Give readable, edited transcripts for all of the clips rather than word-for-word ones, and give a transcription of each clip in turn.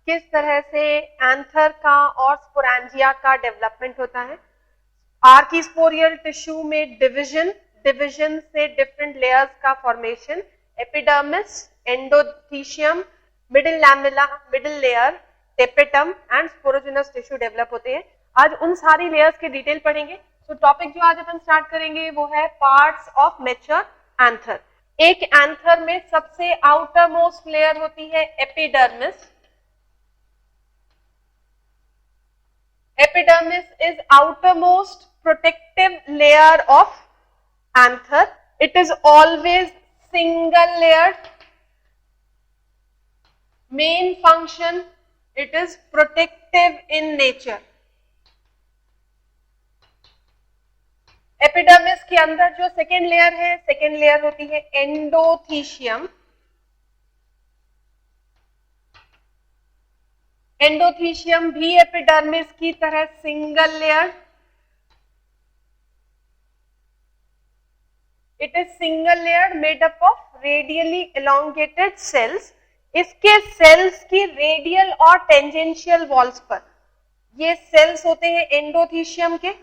किस तरह से एंथर का और स्पोरेंजिया का डेवलपमेंट होता है। आर्कीस्पोरियल टिश्यू में डिवीजन से डिफरेंट लेयर्स का formation, epidermis, endothecium, middle lamella, middle layer, tapetum and sporogenous tissue develop होते हैं। आज उन सारी लेयर्स के डिटेल पढ़ेंगे। तो टॉपिक जो आज अपन स्टार्ट करेंगे वो है पार्ट्स ऑफ मैच्योर एंथर। एक एंथर में सबसे आउटर मोस्ट लेयर होती है epidermis. Epidermis is outermost protective layer of anther. It is always single layered. Main function, it is protective in nature. Epidermis के अंदर जो सेकेंड लेयर है, second layer होती है एंडोथीशियम। एंडोथीशियम भी एपिडर्मिस की तरह single layer. It is single layer made up of radially elongated cells. इसके सेल्स की रेडियल और टेंजेंशियल वॉल्स पर, ये सेल्स होते हैं एंडोथीशियम के।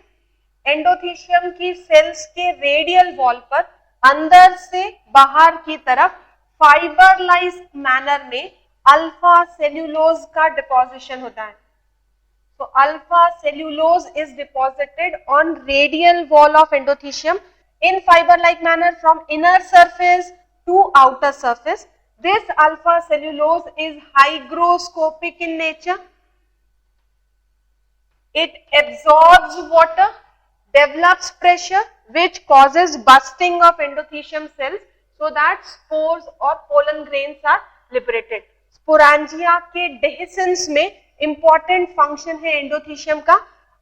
एंडोथीशियम की सेल्स के रेडियल वॉल पर अंदर से बाहर की तरफ फाइबर लाइज मैनर में अल्फा सेल्यूलोज का डिपोजिशन होता है। So alpha cellulose is deposited on radial wall of endothelium in fiber-like manner from inner surface to outer surface. This alpha cellulose is hygroscopic in nature. It absorbs water, develops pressure, which causes bursting of endothelium cells so that spores or pollen grains are liberated. Sporangia के dehiscence में important function है endothecium का।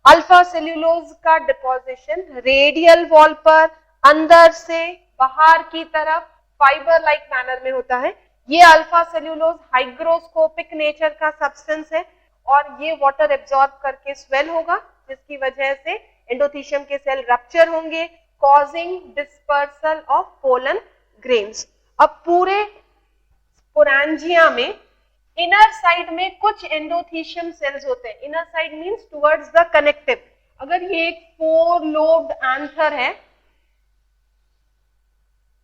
Alpha cellulose का deposition radial wall पर अंदर से बाहर की तरफ फाइबर लाइक मैनर में होता है। ये अल्फा सेल्यूलोज हाइग्रोस्कोपिक नेचर का सब्सटेंस है और ये वाटर एब्जॉर्ब करके स्वेल होगा, जिसकी वजह से एंडोथीशियम के सेल रप्चर होंगे, causing dispersal of pollen grains. अब पूरे स्पोरेंजिया में इनर साइड में कुछ एंडोथीशियम सेल्स होते हैं। Inner side means towards the connective. अगर ये एक फोर लोब्ड एंथर है,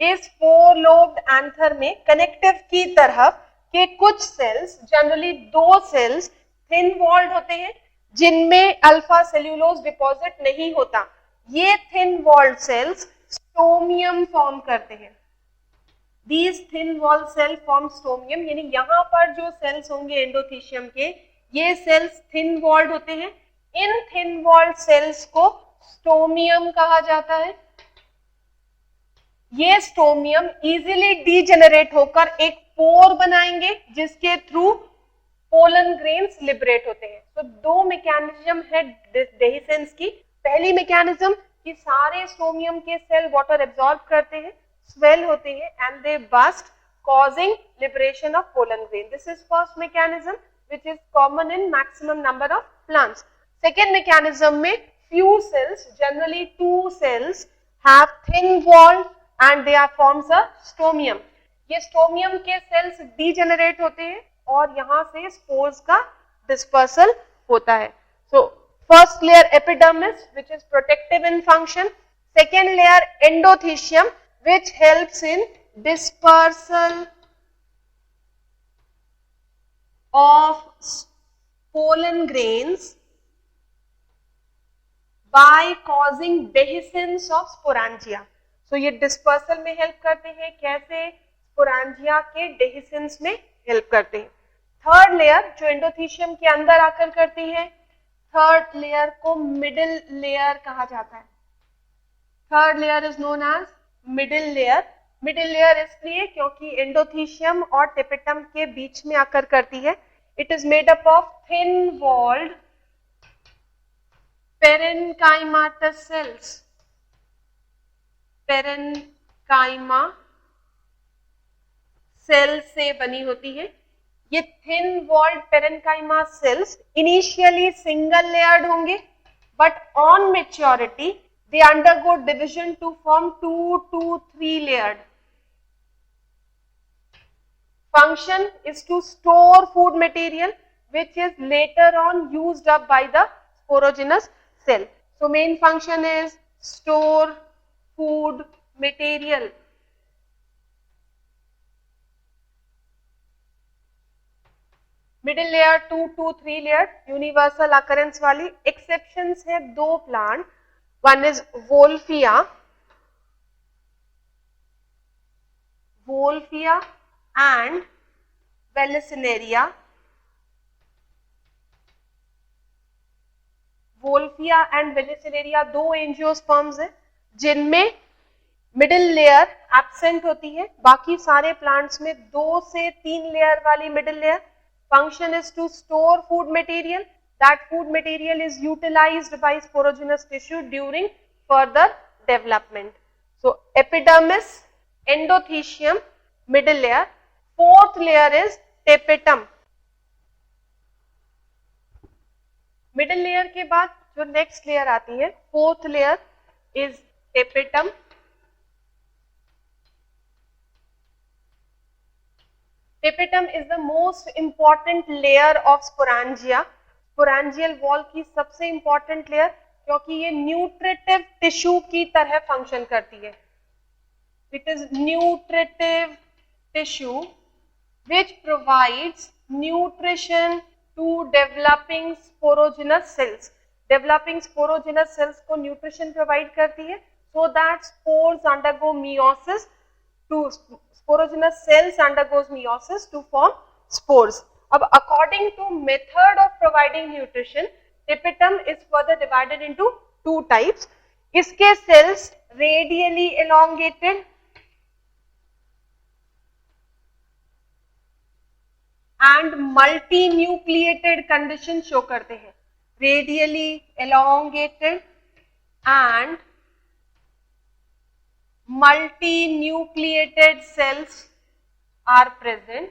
इस फोर लोब्ड एंथर में कनेक्टिव की तरफ के कुछ सेल्स, जनरली दो सेल्स थिन वॉल्ड होते हैं जिनमें अल्फा सेल्यूलोज डिपॉजिट नहीं होता। ये thin walled cells stomium form करते हैं। These thin wall cell form stomium, यानी यहाँ पर जो सेल्स होंगे एंडोथीशियम के, ये सेल्स थिन वॉल्ड होते हैं। इन थिन वॉल्ड सेल्स को स्टोमियम कहा जाता है। ये स्टोमियम इजीली डीजेनरेट होकर एक पोर बनाएंगे जिसके थ्रू पोलन ग्रेन्स लिबरेट होते हैं। तो दो मैकेनिज्म है डेहिसेंस की। पहली मैकेनिज्म कि सारे स्टोमियम के सेल वाटर एब्जॉर्ब करते हैं, swell होते हैं and they burst causing liberation of pollen grain. This is first mechanism which is common in maximum number of plants. Second mechanism में few cells, generally two cells have thin wall and they are forms a stomium. ये stomium के cells degenerate होते हैं और यहाँ से spores का dispersal होता है। So first layer epidermis which is protective in function. Second layer endothelium which helps in dispersal of pollen grains by causing dehiscence of sporangia. So ये dispersal में help करते हैं। कैसे? sporangia के dehiscence में help करते हैं। थर्ड लेयर जो एंडोथीशियम के अंदर आकर करती है, थर्ड लेयर को मिडिल लेयर कहा जाता है। Third layer is known as middle layer. Middle layer इसलिए क्योंकि एंडोथीशियम और टेपेटम के बीच में आकर करती है। It is made up of thin walled parenchymatous cells. Parenchyma cell से बनी होती है। ये thin walled parenchyma cells initially single layered होंगे, but on maturity they undergo division to form 2 to 3 layered. Function is to store food material which is later on used up by the sporogenous cell. So main function is store food material. Middle layer 2 to 3 layer universal occurrence वाली. Exceptions है दो plant. One is Wolffia and Vallisneria. Wolffia and Vallisneria दो angiosperms है जिनमें middle layer absent होती है. बाकी सारे प्लांट्स में 2 से 3 लेयर वाली middle layer. Function is to store food material. That food material is utilized by sporogenous tissue during further development. So epidermis, endothecium, middle layer. Fourth layer is tapetum. Middle layer के बाद जो next layer आती है, fourth layer is tapetum. Tapetum is the most important layer of sporangia. Sporangial wall की सबसे important layer क्योंकि ये nutritive tissue की तरह function करती है. It is nutritive tissue which provides nutrition to developing sporogenous cells. Developing sporogenous cells को nutrition provide करती है so that spores undergo meiosis to sporogenous cells undergoes meiosis to form spores. अब according to method of providing nutrition, tapetum is further divided into 2 types. इसके cells radially elongated and multinucleated condition show करते हैं. Radially elongated and multinucleated cells are present.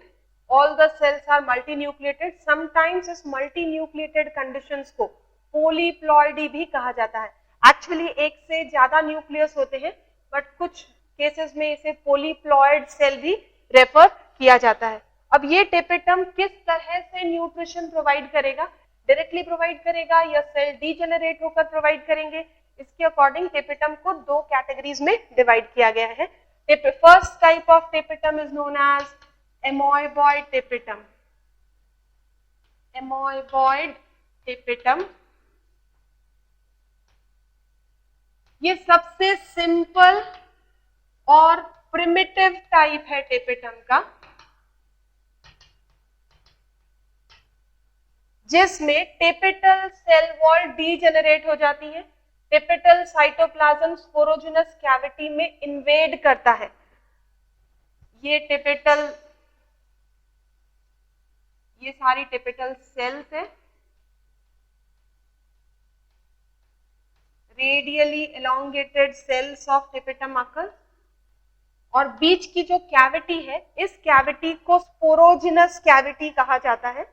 All the cells are multinucleated. Sometimes इस multinucleated conditions को polyploidy भी कहा जाता है. Actually एक से ज्यादा न्यूक्लियस होते हैं but कुछ केसेस में इसे polyploid cell भी रेफर किया जाता है. अब ये टेपेटम किस तरह से न्यूट्रिशन प्रोवाइड करेगा? डायरेक्टली प्रोवाइड करेगा या सेल डीजेनरेट होकर प्रोवाइड करेंगे? इसके अकॉर्डिंग टेपेटम को 2 कैटेगरीज में डिवाइड किया गया है. First type of tapetum is known as amoeboid tapetum. Amoeboid tapetum ये सबसे सिंपल और प्रिमिटिव टाइप है टेपेटम का, जिसमें टेपेटल सेल वॉल डीजेनरेट हो जाती है. टेपेटल साइटोप्लाज्म स्पोरोजेनस कैविटी में इन्वेड करता है. ये सारी टेपेटल सेल्स है. Radially elongated cells of tapetum occur और बीच की जो कैविटी है इस कैविटी को स्पोरोजेनस कैविटी कहा जाता है.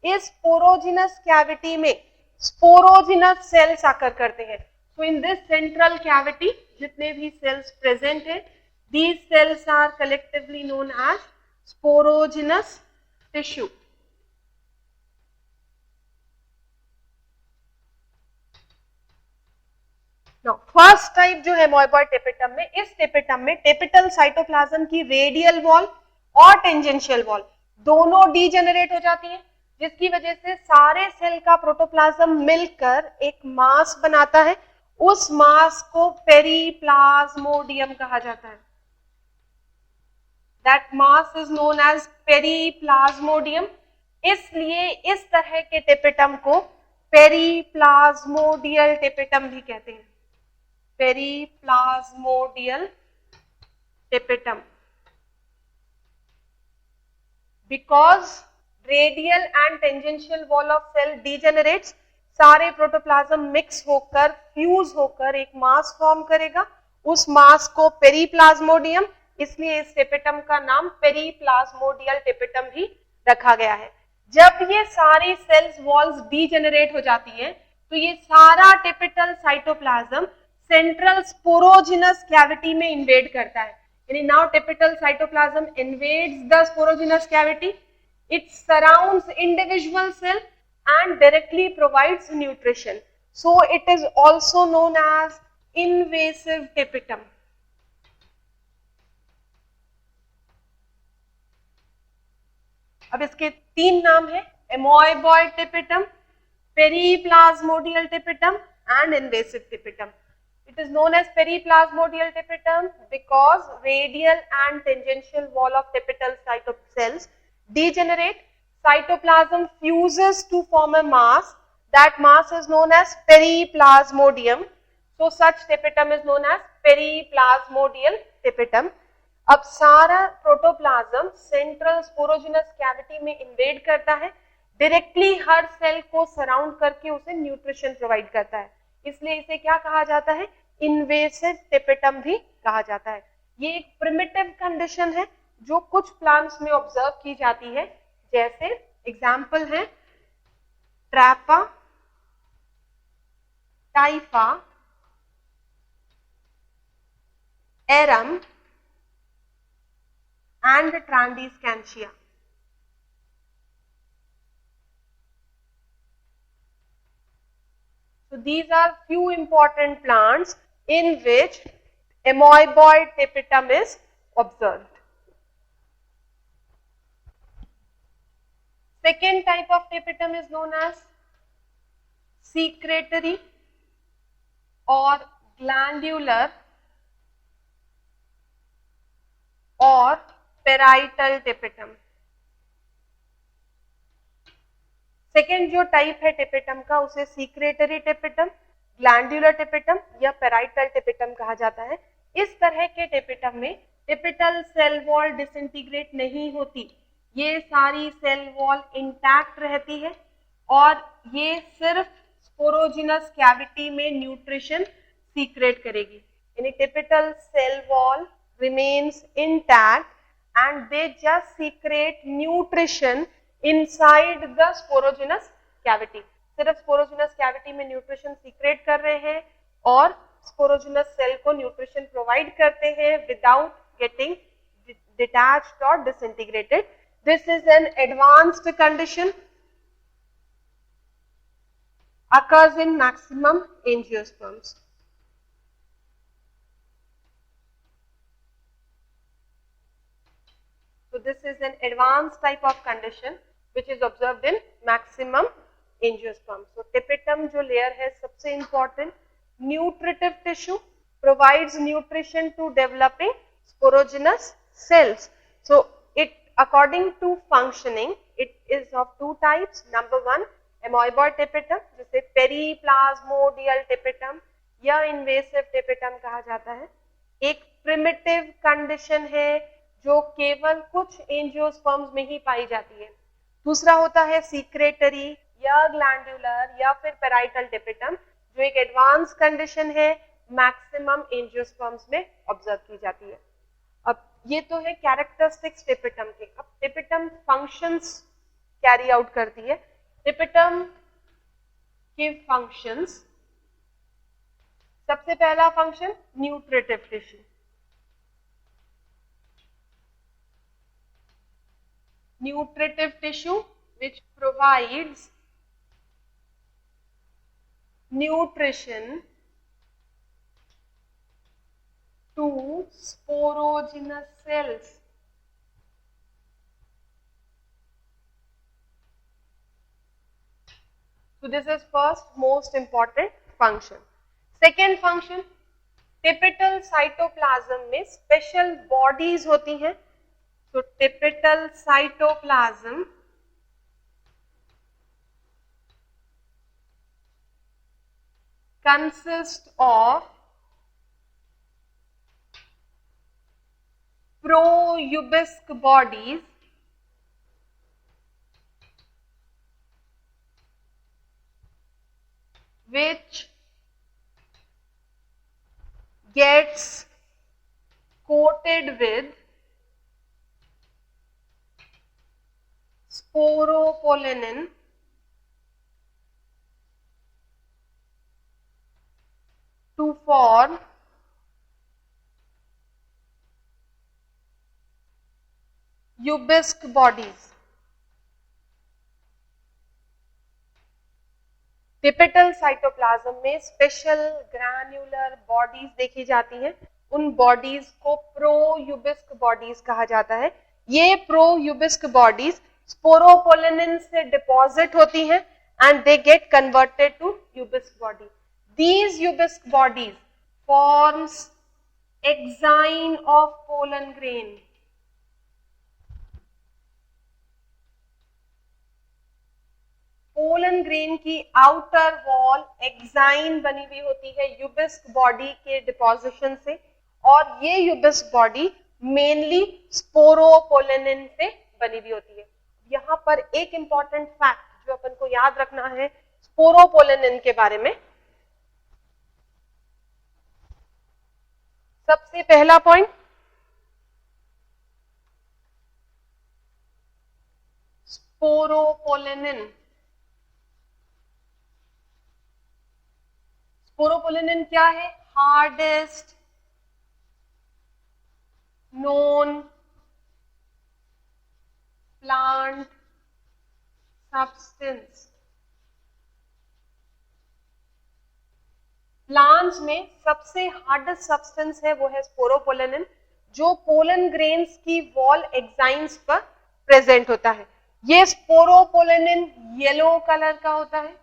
इस स्पोरोजेनस कैविटी में स्पोरोजेनस सेल्स आकर करते हैं. So in this central cavity, जितने भी cells present है, these cells are collectively known as sporogenous tissue. Now first type जो है एमोइबॉइड टेपेटम में, इस टेपेटम में टेपेटल साइटोप्लाज्म की रेडियल वॉल और टेंजेंशियल वॉल दोनों डीजेनरेट हो जाती है, जिसकी वजह से सारे सेल का प्रोटोप्लाज्म मिलकर एक मास बनाता है. उस मास को पेरीप्लाज्मोडियम कहा जाता है. That mass is known as periplasmodium. इसलिए इस तरह के टेपेटम को पेरीप्लाज्मोडियल टेपेटम भी कहते हैं. Periplasmodial tapetum because radial and tangential wall of cell degenerates, सारे प्रोटोप्लाज्म मिक्स होकर फ्यूज होकर एक मास फॉर्म करेगा. उस मास को पेरीप्लाज्मोडियम, इसलिए इस टेपेटम का नाम पेरीप्लाज्मोडियल टेपेटम भी रखा गया है. जब ये सारी सेल्स वॉल्स डीजेनरेट हो जाती हैं तो ये सारा tapetal cytoplasm central sporogenous cavity में इन्वेड करता है. यानी now tapetal cytoplasm invades the sporogenous cavity It surrounds individual cell and directly provides nutrition. So it is also known as invasive tapetum. अब इसके तीन नाम है, amoeboid tapetum, periplasmodial tapetum and invasive tapetum. It is known as periplasmodial tapetum because radial and tangential wall of tapetal cells degenerate, cytoplasm fuses to form a mass. That mass is known as periplasmodium. So such tapetum is known as periplasmodial tapetum. अब सारा protoplasm central sporogenous cavity में invade करता है, directly हर cell को surround करके उसे nutrition provide करता है, इसलिए इसे क्या कहा जाता है, इन्वेसिव टेपेटम भी कहा जाता है. ये एक प्रिमिटिव कंडीशन है जो कुछ प्लांट्स में ऑब्जर्व की जाती है, जैसे एग्जाम्पल है ट्रैपा, टाइफा, एरम and Trandiscantia. So these are few important plants in which amoeboid tapetum is observed. Second type of tapetum is known as secretory or glandular or parietal tapetum. Second जो type है tapetum का उसे secretory tapetum, glandular tapetum या parietal tapetum कहा जाता है. इस तरह के टेपेटम में टेपेटल सेल वॉल डिसइंटीग्रेट नहीं होती, ये सारी सेल वॉल इंटैक्ट रहती है और ये सिर्फ स्पोरोजिनस कैविटी में न्यूट्रिशन सीक्रेट करेगी. यानी tapetal cell wall remains intact and they just secrete nutrition inside the sporogenous cavity. सिर्फ sporogenous cavity में nutrition secrete कर रहे हैं और sporogenous cell को nutrition provide करते हैं without getting detached or disintegrated. This is an advanced condition, occurs in maximum angiosperms. So this is an advanced type of condition which is observed in maximum angiosperm. So tapetum जो layer है सबसे important, nutritive tissue, provides nutrition to developing sporogenous cells. So it according to functioning it is of two types. Number one amoeboid tapetum जिसे periplasmodial tapetum या invasive tapetum कहा जाता है. एक primitive condition है जो केवल कुछ एंजियोस्पर्म्स में ही पाई जाती है. दूसरा होता है सीक्रेटरी या ग्लैंडुलर या फिर पेराइटल टेपेटम जो एक एडवांस कंडीशन है, मैक्सिमम एंजियोस्पर्म्स में ऑब्जर्व की जाती है. अब ये तो है कैरेक्टरिस्टिक्स टेपेटम के. अब टेपेटम फंक्शंस कैरी आउट करती है. टेपेटम के फंक्शंस, सबसे पहला function nutritive tissue. Nutritive tissue which provides nutrition to sporogenous cells. So this is first most important function. Second function, tapetal cytoplasm में special bodies होती हैं. So tapetal cytoplasm consists of proubisque bodies which gets coated with sporopollenin to form eubisque bodies. Typical cytoplasm में special granular bodies देखी जाती हैं। उन bodies को प्रोयूबिस्क bodies कहा जाता है। ये प्रोयूबिस्क बॉडीज स्पोरोपोलिन से डिपॉजिट होती हैं and they get converted to Ubisk body. These Ubisk bodies forms exine of pollen grain. Pollen grain की आउटर वॉल एक्साइन बनी हुई होती है यूबिस्क बॉडी के डिपोजिशन से, और ये यूबिस्क बॉडी मेनली स्पोरोपोलिन से बनी हुई होती है। यहाँ पर एक इंपॉर्टेंट फैक्ट जो अपन को याद रखना है स्पोरोपोलिन के बारे में। सबसे पहला पॉइंट, स्पोरोपोलिन। स्पोरोपोलिन क्या है? Hardest known plant substance. Plants में सबसे हार्डेस्ट सब्सटेंस है वो है स्पोरोपोलिन, जो पोलन ग्रेन्स की वॉल एक्साइन्स पर प्रेजेंट होता है। ये स्पोरोपोलिन येलो कलर का होता है।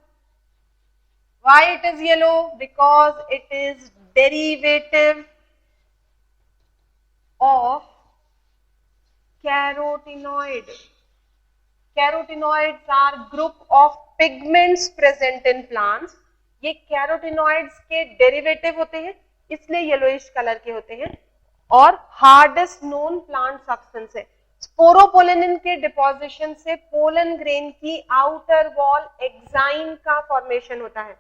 Why it is yellow? Because it is derivative of carotenoid. Carotenoids are group of pigments present in plants. ये कैरोटिनॉइड्स के डेरिवेटिव होते हैं, इसलिए येलोइश कलर के होते हैं, और हार्डेस्ट नोन प्लांट सब्सटेंस है। स्पोरोपोलिन के डिपोजिशन से पोलन ग्रेन की आउटर वॉल एक्साइन का फॉर्मेशन होता है।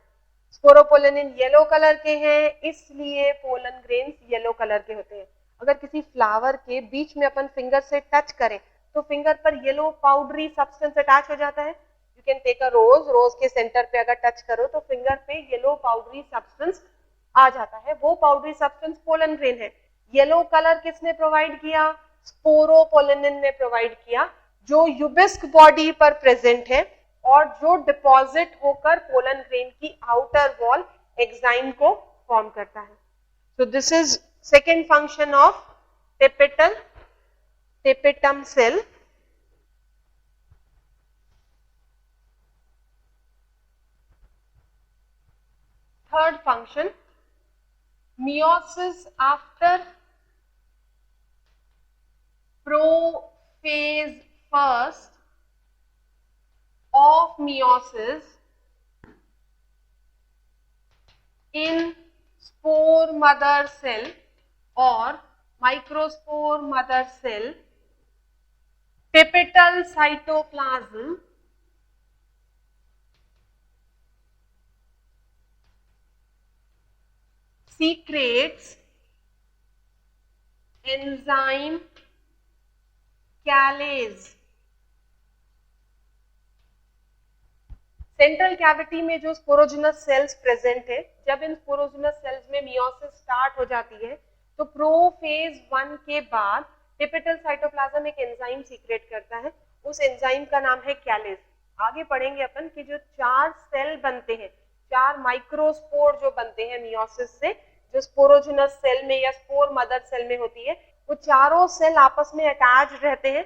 स्पोरोपोलिन येलो कलर के हैं, इसलिए पोलन ग्रेन्स येलो कलर के होते हैं। अगर किसी फ्लावर के बीच में अपन फिंगर से टच करें तो फिंगर पर येलो पाउडरी सब्सटेंस अटैच हो जाता है। यू कैन टेक अ रोज, रोज के सेंटर पे अगर टच करो तो फिंगर पे येलो पाउडरी सब्सटेंस आ जाता है। वो पाउडरी सब्सटेंस पोलन ग्रेन है। येलो कलर किसने प्रोवाइड किया? स्पोरोपोलिन ने प्रोवाइड किया, जो यूबिस्क बॉडी पर प्रेजेंट है और जो डिपॉजिट होकर पोलन ग्रेन की आउटर वॉल एक्साइन को फॉर्म करता है। So this is second function of tapetum cell. Third function, meiosis after prophase first of meiosis in spore mother cell or microspore mother cell, tapetal cytoplasm secretes enzyme callase. Central cavity में जो sporogenous cells present है, जब इन sporogenous cells में meiosis start हो जाती है तो प्रोफेज 1 के बाद टिपिकल साइटोप्लाज्म एक एंजाइम सीक्रेट करता है। उस एंजाइम का नाम है कैलेज। आगे पढ़ेंगे अपन कि जो 4 सेल बनते हैं, 4 माइक्रोस्पोर जो बनते हैं मियोसिस से, जो स्पोरोजिनस सेल में या स्पोर मदर सेल में होती है, वो चारों सेल आपस में अटैच रहते हैं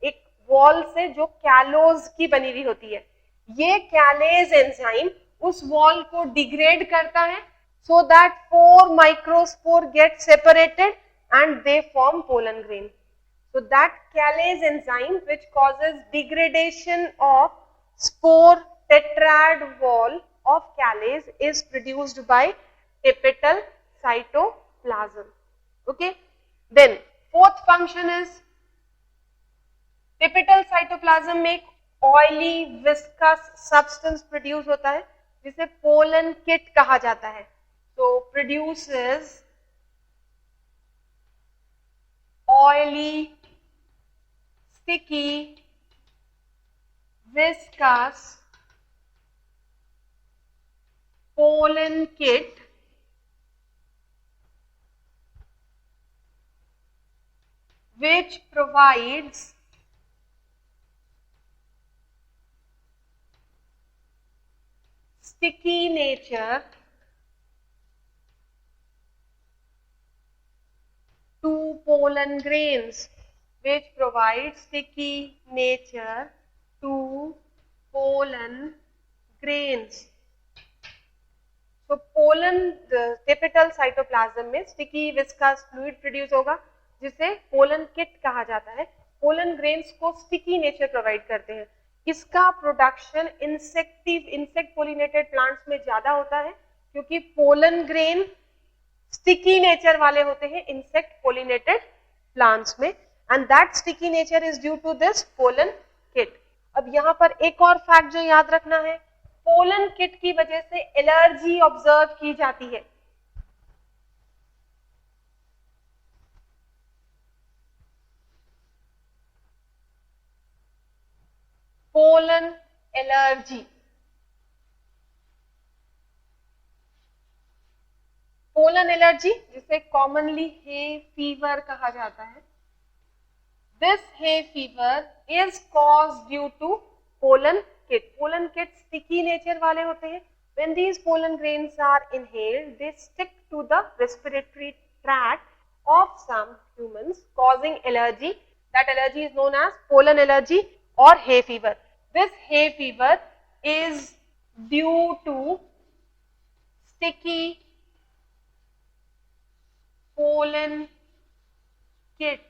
एक वॉल से जो कैलोज की बनी हुई होती है। ये कैलेज एंजाइम उस वॉल को डिग्रेड करता है so that 4 microspore get separated and they form pollen grain. So that कैलेज enzyme which causes degradation of spore tetrad wall of कैलेज is produced by tapetal cytoplasm. Okay. Then fourth function is tapetal cytoplasm में एक oily viscous substance produce होता है जिसे pollen kit कहा जाता है। तो produces oily sticky viscous pollen kit which provides sticky nature to pollen grains, which provide sticky nature to pollen grains. तो पोलन टिपिकल साइटोप्लाज्म में स्टिकी विस्कस फ्लूइड प्रोड्यूस होगा जिसे पोलन किट कहा जाता है. पोलन ग्रेन्स को sticky nature provide करते हैं. इसका प्रोडक्शन इंसेक्ट पोलिनेटेड प्लांट्स में ज्यादा होता है क्योंकि पोलन ग्रेन स्टिकी नेचर वाले होते हैं इंसेक्ट पोलिनेटेड प्लांट्स में, and that sticky nature is due to this pollen kit. अब यहाँ पर एक और फैक्ट जो याद रखना है, पोलन किट की वजह से एलर्जी ऑब्जर्व की जाती है. पोलन एलर्जी, पोलन एलर्जी जिसे कॉमनली हे फीवर कहा जाता है. This hay fever is cause due to pollen kit. Pollen kit sticky nature वाले होते हैं. When these pollen grains are inhaled, they stick to the respiratory tract of some humans, causing allergy. That allergy is known as pollen allergy or hay fever. This hay fever is due to sticky pollen kit.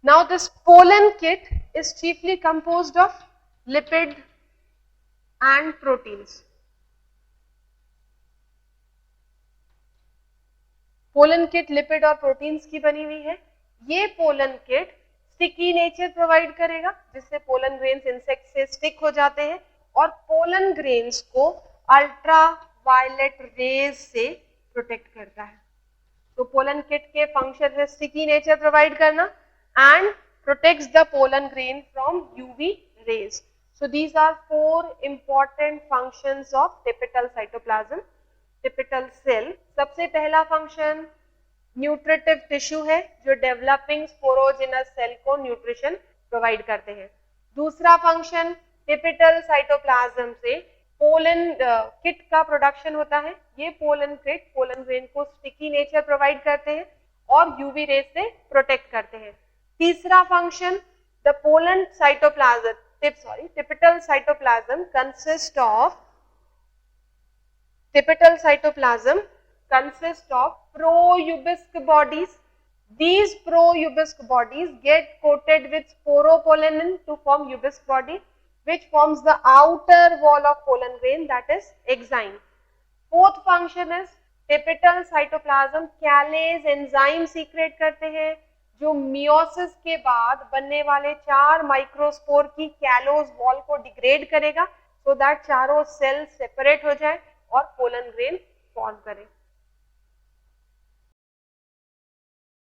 Now this pollen kit is chiefly composed of lipid and proteins. Pollen kit lipid और proteins की बनी हुई है. ये pollen kit sticky nature provide करेगा जिससे pollen grains insect से stick हो जाते हैं और पोलन ग्रेन्स को अल्ट्रा वायलेट रेज से प्रोटेक्ट करता है. तो पोलन किट के फंक्शन है स्टिकी नेचर प्रोवाइड करना and protects the pollen grain from UV rays. So these are four important functions of typical cytoplasm, typical cell. सबसे पहला फंक्शन न्यूट्रिटिव टिश्यू है जो डेवलपिंग स्पोरोजिनस सेल को nutrition provide करते हैं. दूसरा फंक्शन टिपिकल साइटोप्लाज्म से पोलन किट का प्रोडक्शन होता है. ये पोलन किट पोलन ग्रेन को स्टिकी नेचर प्रोवाइड करते हैं और यूवी रेज से प्रोटेक्ट करते हैं. तीसरा function the pollen cytoplasm typical cytoplasm consists of pro-ubisk bodies. These pro-ubisk bodies get coated with sporopollenin to form ubisk body, which forms the outer wall of pollen grain, that is exine. Fourth function is typical cytoplasm callase enzyme secrete करते हैं जो meiosis के बाद बनने वाले 4 microspore की callose wall को degrade करेगा सो दैट चारों सेल सेपरेट हो जाए और पोलन ग्रेन फॉर्म करे.